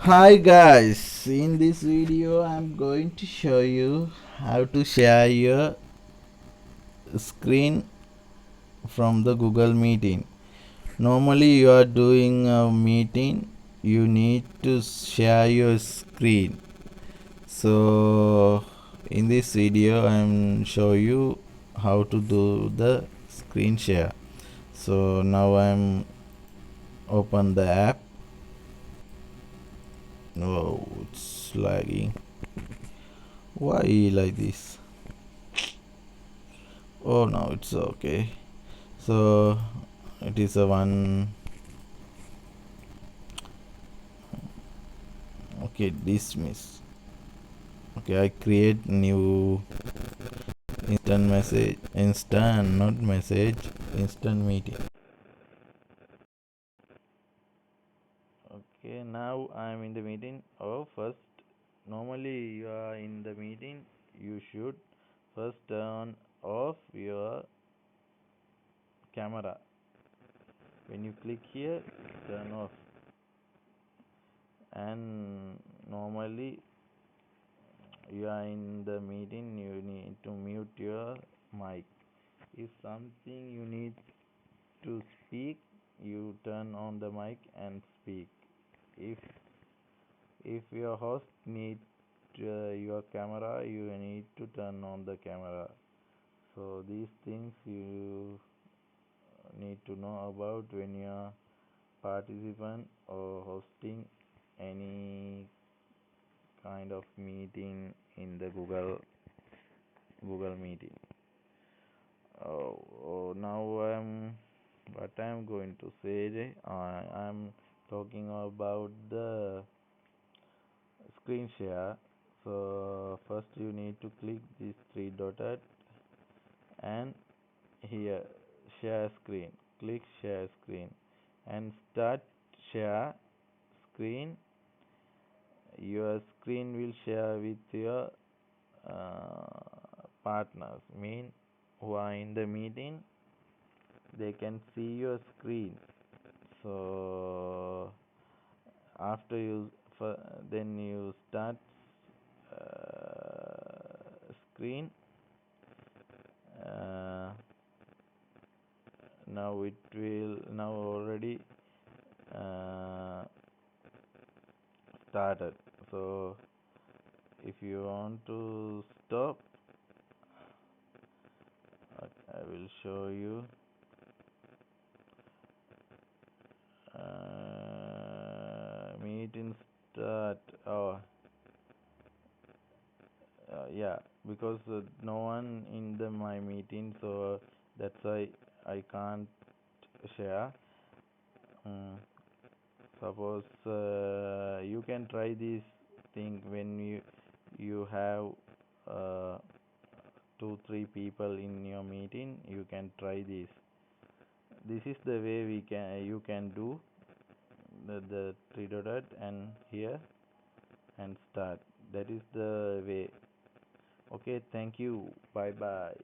Hi guys, in this video I'm going to show you how to share your screen from the Google Meeting. Normally you are doing a meeting, you need to share your screen. So in this video I'm show you how to do the screen share. So now I'm open the app. Oh, it's lagging. Why like this? Oh no, it's okay. So it is a one. Okay, dismiss. Okay, I create new instant message, instant not message, instant meeting. Okay, now I'm in the meeting. Oh, first, normally you are in the meeting, you should first turn off your camera. When you click here, turn off. And normally you are in the meeting, you need to mute your mic. If something you need to speak, you turn on the mic and speak. If your host need your camera, you need to turn on the camera. So these things you need to know about when you are participant or hosting any kind of meeting in the Google meeting. Now what I'm going to say. I'm talking about the screen share. So first you need to click this three dotted and here share screen. Click share screen and start share screen. Your screen will share with your partners. Mean who are in the meeting, they can see your screen. So after then you start screen. uh, Now it will now already uh, started. So if you want to stop, I will show you. Meeting start. Oh, yeah, because no one in my meeting, so that's why I can't share. Mm, Suppose you can try this thing when you have uh, 2 3 people in your meeting. You can try this. This is the way you can do the three dotted and here and start. That is the way. Okay, thank you. Bye bye.